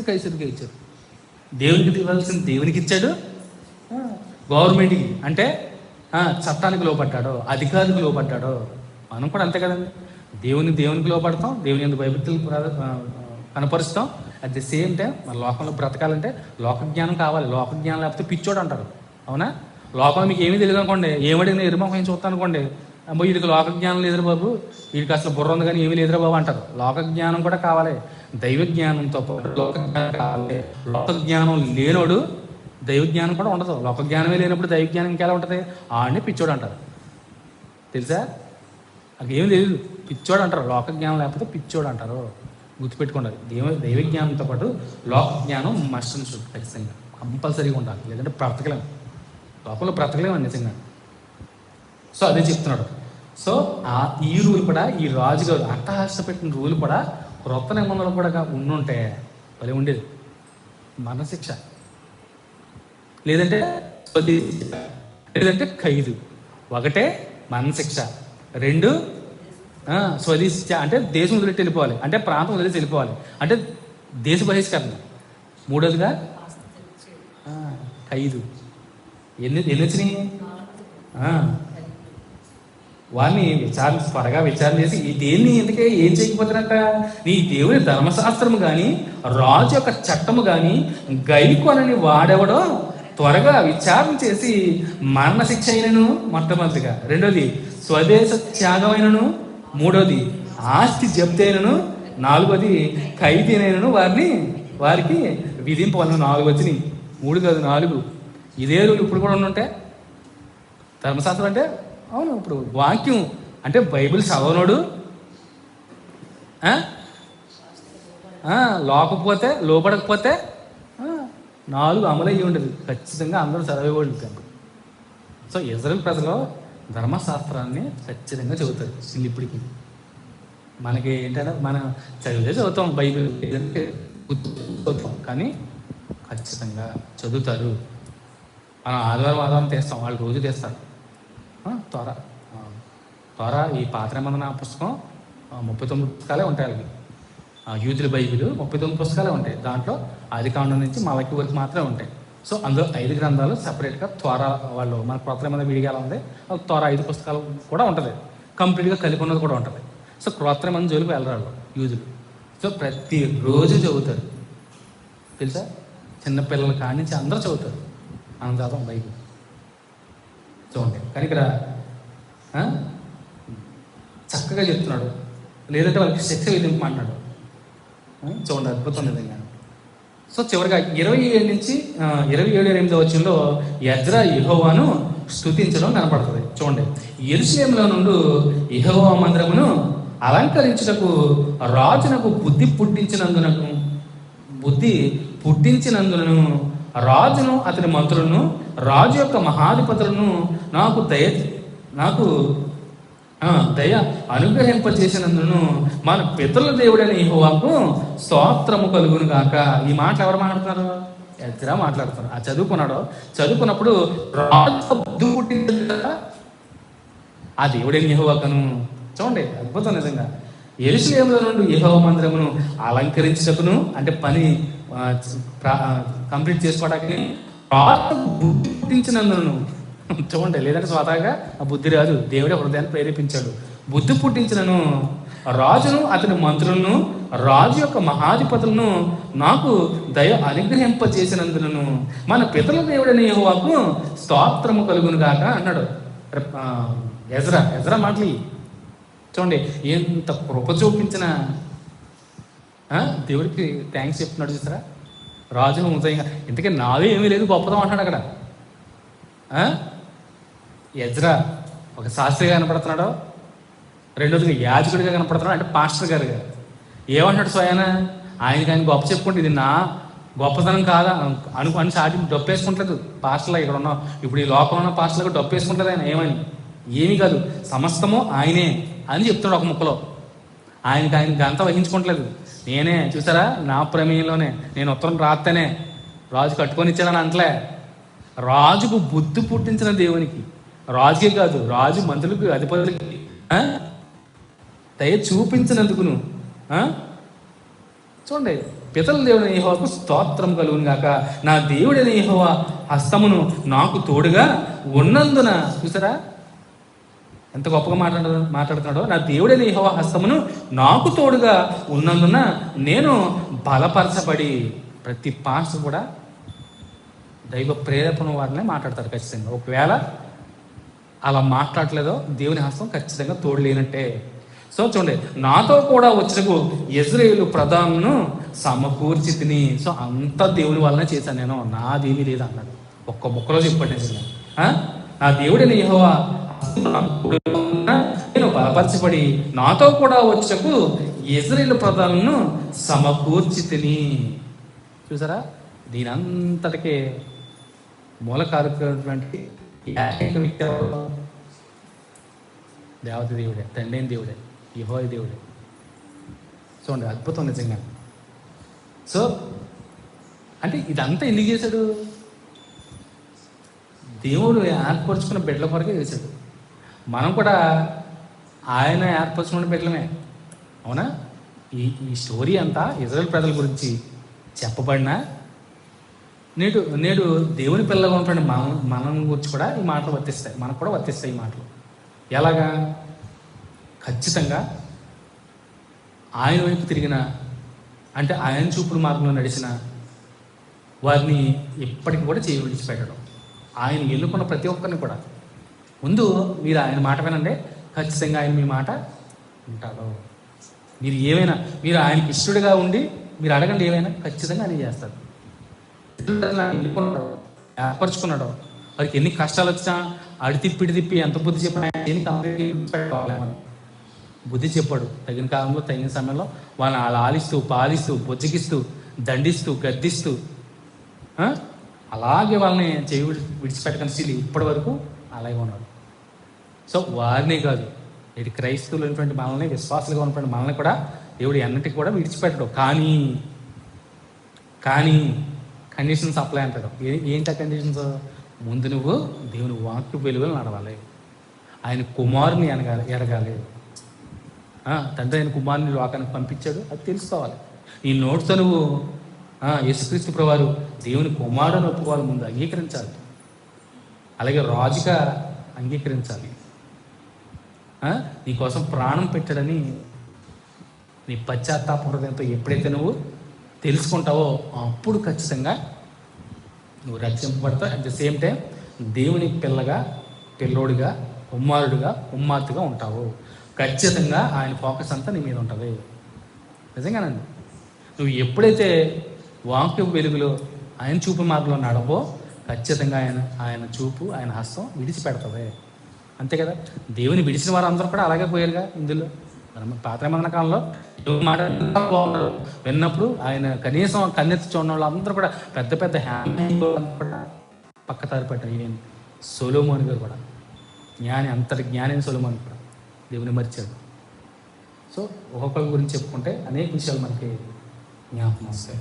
కైసరికి ఇచ్చారు. దేవునికి ఇవ్వాల్సింది దేవునికి ఇచ్చాడు, గవర్నమెంట్కి అంటే చట్టానికి లోపడ్డాడో, అధికారికి లోపడ్డాడో. మనం కూడా అంతే కదండి. దేవునికి లోపడతాం, దేవుని ఎందుకు భయభక్తులు కనపరుస్తాం. అట్ ది సేమ్ టైం మన లోకంలో బ్రతకాలంటే లోకజ్ఞానం కావాలి. లోకజ్ఞానం లేకపోతే పిచ్చోడు అంటారు. అవునా? లోకంలో మీకు ఏమీ తెలియదు అనుకోండి, ఏమడిగినా ఎరుముఖం చూస్తాను అనుకోండి, అమ్మో వీడికి లోకజ్ఞానం లేదురా బాబు, వీడికి అసలు బుర్ర ఉంది కానీ ఏమీ లేదురా బాబు అంటారు. లోకజ్ఞానం కూడా కావాలి. దైవ జ్ఞానంతో పాటు లోకజ్ఞానం కావాలి. లోకజ్ఞానం లేనోడు దైవజ్ఞానం కూడా ఉండదు. లోకజ్ఞానమే లేనప్పుడు దైవజ్ఞానం ఇంకెలా ఉంటుంది? ఆడిని పిచ్చోడు అంటారు. తెలుసా? అది ఏమి తెలియదు, పిచ్చోడు అంటారు. లోకజ్ఞానం లేకపోతే పిచ్చోడు అంటారు. గుర్తుపెట్టుకోండి. దైవజ్ఞానంతో పాటు లోకజ్ఞానం మస్ట్ ఖచ్చితంగా కంపల్సరీగా ఉండాలి, లేదంటే బ్రతకలేము. లోకంలో బ్రతకలేము నిజంగా. సో అదే చెప్తున్నాడు. సో ఈ రూల్ కూడా, ఈ రాజుగారు అట్టహాస పెట్టిన రూల్ కూడా క్రొత్త నిబంధనలు కూడా ఉండుంటే భలే ఉండేది. మరణశిక్ష, లేదంటే ఖైదు. ఒకటే మరణశిక్ష, రెండు స్వదేశ అంటే దేశం వదిలిపెట్టి వెళ్ళిపోవాలి, అంటే ప్రాంతం వదిలేసి వెళ్ళిపోవాలి, అంటే దేశ బహిష్కరణ. మూడోదిగా ఖైదు. ఎన్ని వచ్చినాయి? వారిని త్వరగా విచారణ చేసి దేన్ని ఎందుకే ఏం చేయకపోతారంట, నీ దేవుని ధర్మశాస్త్రము కానీ రాజు యొక్క చట్టము కానీ గైకొనని వాడెవడో త్వరగా విచారణ చేసి మరణశిక్ష అయినను మొట్టమొదటిగా, రెండోది స్వదేశ త్యాగమైనను, మూడోది ఆస్తి జప్తైనను, నాలుగోది ఖైదీనైనను వారికి విధింపవలను. 4 వచ్చినాయి, 3 కాదు 4. ఇదే రోజు ఇప్పుడు కూడా ఉండుంటే ధర్మశాస్త్రం అంటే అవును. ఇప్పుడు వాక్యం అంటే బైబిల్ చదవనోడు లోపడకపోతే 4 అమలు అయ్యి ఉండదు. ఖచ్చితంగా అందరూ చదివేవాళ్ళు కాదు. సో ఇజ్రాయెల్ ప్రజలు ధర్మశాస్త్రాన్ని ఖచ్చితంగా చదువుతారు. ఇప్పటికి మనకి ఏంటంటే మనం చదువుతాం బైబిల్, చదువుతాం కానీ ఖచ్చితంగా చదువుతారు. మనం ఆదివారం తెస్తాం, వాళ్ళు రోజు తెస్తారు. త్వర ఈ పాత నిబంధన పుస్తకం 39 పుస్తకాలే ఉంటాయి. వాళ్ళకి యూదుల బైబిల్ 39 పుస్తకాలే ఉంటాయి. దాంట్లో ఆదికాండం నుంచి మలకి వరకు మాత్రమే ఉంటాయి. సో అందులో 5 గ్రంథాలు సపరేట్గా త్వర వాళ్ళు మన క్రొత్త నిబంధన విడిగా ఉంది. త్వర 5 పుస్తకాలు కూడా ఉంటుంది, కంప్లీట్గా కలిపి ఉన్నది కూడా ఉంటుంది. సో క్రొత్త నిబంధన జోలికి వెళ్ళరాళ్ళు యూదులు. సో ప్రతిరోజు చదువుతారు. తెలుసా? చిన్నపిల్లల కాడి నుంచి అందరూ చదువుతారు. అందరం బైబిల్ చూడండి. కానీ ఇక్కడ చక్కగా చెప్తున్నాడు, లేదంటే వాళ్ళకి శిక్ష విధింపమన్నాడు. చూడండి, అద్భుతం నిజంగా. సో చివరిగా 27 నుంచి 27-28 వచనంలో ఎజ్రా యెహోవాను స్తుతించడం కనపడుతుంది. చూడండి, యెరూషలేములో నుండి యెహోవా మందిరమును అలంకరించుటకు రాజునకు బుద్ధి పుట్టించినందునను రాజును అతని మంత్రులను రాజు యొక్క మహాధిపతులను నాకు దయ అనుగ్రహింపచేసినందును మన పితరుల దేవుడైన యెహోవాకు స్తోత్రము కలుగును గాక. ఈ మాటలు ఎవరు మాట్లాడుతున్నారు? ఎజ్రా మాట్లాడుతున్నారు. ఆ చదువుకున్నప్పుడు రాజు బుద్ధి పుట్టింది ఆ దేవుడైన యెహోవాకును. చూడండి, అద్భుతం నిజంగా. యెరూషలేములో నుండి యెహోవా మందిరమును అలంకరించుటకును అంటే పని కంప్లీట్ చేసుకోవడానికి బుద్ధి పుట్టించినందును. చూడండి, లేదంటే స్వతహాగా ఆ బుద్ధి రాదు, దేవుడే హృదయాన్ని ప్రేరేపించాడు. బుద్ధి పుట్టించినను రాజును అతని మంత్రులను రాజు యొక్క మహాధిపతులను నాకు దయ అనుగ్రహింపచేసినందును మన పితరుల దేవుడైన యెహోవాకు స్తోత్రము కలుగును గాక అన్నాడు ఎజ్రా మాటలు. చూడండి, ఎంత కృప చూపించిన దేవుడికి థ్యాంక్స్ చెప్తున్నాడు. చూసారా? రాజు ఉదయంగా ఇంతకీ నావే ఏమీ లేదు గొప్పదం అంటాడు అక్కడ. ఎజ్రా ఒక శాస్త్రిగా కనపడుతున్నాడు, రెండోదిగా యాజకుడిగా కనపడుతున్నాడు, అంటే పాస్టర్ గారుగా. ఏమంటాడు స్వయాన? ఆయన గొప్ప చెప్పుకుంటే ఇది నా గొప్పతనం కాదా అని సాటి డొప్పేసుకుంటలేదు. పాస్టర్లా ఇక్కడ ఉన్నాం ఇప్పుడు ఈ లోకంలో ఉన్న పాస్టర్లకు డొప్పేసుకుంటుంది ఆయన. ఏమీ కాదు, సమస్తము ఆయనే అని చెప్తున్నాడు ఒక ముక్కలో. ఆయన గంత వహించుకుంటలేదు. నేనే చూసారా, నా ప్రమేయంలోనే నేను ఉత్తరం రాస్తేనే రాజు కట్టుకొని ఇచ్చాడని అంటలే. రాజుకు బుద్ధి పుట్టించిన దేవునికి, రాజుకే కాదు రాజు మంత్రులకు అధిపతులకి దయ చూపించినందుకును. చూడండి, పితరుల దేవుడైన యెహోవాకు స్తోత్రం కలుగును గాక. నా దేవుడైన యెహోవా హస్తమును నాకు తోడుగా ఉన్నందున, చూసారా ఎంత గొప్పగా మాట్లాడుతున్నాడో. నా దేవుడైన యెహోవా హస్తమును నాకు తోడుగా ఉన్నందున నేను బలపరచబడి. ప్రతి పాస్టర్ కూడా దైవ ప్రేరేపణ వారినే మాట్లాడతారు ఖచ్చితంగా. ఒకవేళ అలా మాట్లాడలేదో దేవుని హస్తం ఖచ్చితంగా తోడు లేనట్టే. సో చూడండి, నాతో కూడా వచ్చినకు ఇశ్రాయేలు ప్రధానును సమకూర్చి తిని. సో అంతా దేవుని వల్లనే చేశాను నేను, నాదేమీ లేదు అన్నాడు. ఒక్క ముక్కలో చెప్పండి. నా దేవుడైన యెహోవా నేను బలపరచబడి నాతో కూడా వచ్చకు ఇశ్రాయేలు ప్రధానులను సమకూర్చి తిని. చూసారా, దీని అంతటికే మూల కారకున్నటువంటి దేవత దేవుడే, తండ్రి దేవుడే, యెహోవా దేవుడే. చూడండి, అద్భుతం నిజంగా. సో అంటే ఇదంతా ఎందుకు చేశాడు? దేవుడు ఏర్పరచుకున్న బిడ్డల కొరకే చేశాడు. మనం కూడా ఆయన ఏర్పరచుకున్న బిడ్డలమే, అవునా? ఈ స్టోరీ అంతా ఇశ్రాయేలు ప్రజల గురించి చెప్పబడినా నేడు దేవుని పిల్లగా ఉంటున్న మనం గురించి కూడా ఈ మాటలు వర్తిస్తాయి, మనకు కూడా వర్తిస్తాయి ఈ మాటలు. ఎలాగా? ఖచ్చితంగా ఆయన వైపు తిరిగిన, అంటే ఆయన చూపుల మార్గంలో నడిచిన వారిని ఎప్పటికీ కూడా చేయి విడిచిపెట్టడం. ఆయన ఎన్నుకున్న ప్రతి ఒక్కరిని కూడా ముందు మీరు ఆయన మాట వినండి, ఖచ్చితంగా ఆయన మీ మాట ఉంటాడు. మీరు ఏమైనా, మీరు ఆయనకి ఇష్టడుగా ఉండి మీరు అడగండి, ఏమైనా ఖచ్చితంగా ఆయన చేస్తాడు. ఏర్పరచుకున్నాడు. వారికి ఎన్ని కష్టాలు వచ్చినా అడి తిప్పి ఎంత బుద్ధి చెప్పినా బుద్ధి చెప్పాడు. తగిన కాలంలో తగిన సమయంలో వాళ్ళని అలా ఆలిస్తూ పాలిస్తూ బొజ్జగిస్తూ దండిస్తూ గద్దిస్తూ అలాగే వాళ్ళని చేయి విడిచిపెట్టకని శీలి ఇప్పటి వరకు అలాగే ఉన్నాడు. సో వారినే కాదు, ఇటు క్రైస్తవులు ఉన్నటువంటి మనల్ని, విశ్వాసాలుగా ఉన్నటువంటి మనల్ని కూడా దేవుడు అన్నిటికీ కూడా విడిచిపెట్టడు. కానీ కండిషన్స్ అప్లై అంటాడు. ఏంటి ఆ కండిషన్స్? ముందు నువ్వు దేవుని వాక్య వెలుగులు నడవాలి, ఆయన కుమారుని ఎరగాలి. తండ్రి ఆయన కుమారుని లోకానికి పంపించాడు, అది తెలుసుకోవాలి. ఈ నోటితో నువ్వు యేసుక్రీస్తు ప్రభువారు దేవుని కుమారుని ఒప్పుకోవాలి, ముందు అంగీకరించాలి. అలాగే రాజుగా అంగీకరించాలి. నీకోసం ప్రాణం పెట్టాడని నీ పశ్చాత్తాప హృదయంతో ఎప్పుడైతే నువ్వు తెలుసుకుంటావో అప్పుడు ఖచ్చితంగా నువ్వు రక్షింపబడతావు. అట్ ద సేమ్ టైం దేవుని పిల్లోడిగా కుమార్తెగా ఉంటావు. ఖచ్చితంగా ఆయన ఫోకస్ అంతా నీ మీద ఉంటుంది. నిజంగానండి, నువ్వు ఎప్పుడైతే వాక్య వెలుగులో ఆయన చూపు మార్గంలో నడవో ఖచ్చితంగా ఆయన చూపు, ఆయన హస్తం విడిచిపెడతావే. అంతే కదా. దేవుని విడిచిన వారు అందరూ కూడా అలాగే పోయారుగా. ఇందులో పాత నిబంధన కాలంలో మాట విన్నప్పుడు ఆయన కనీసం కన్నెత్తి చూడడం వాళ్ళు అందరూ కూడా పెద్ద పెద్ద కూడా పక్క తారిపట్టారు. ఈయన సొలొమోను గారు కూడా అంతటి జ్ఞాని సొలొమోను కూడా దేవుని మరిచాడు. సో ఒక్కొక్కరి గురించి చెప్పుకుంటే అనేక విషయాలు మనకి జ్ఞాపకం వస్తాయి.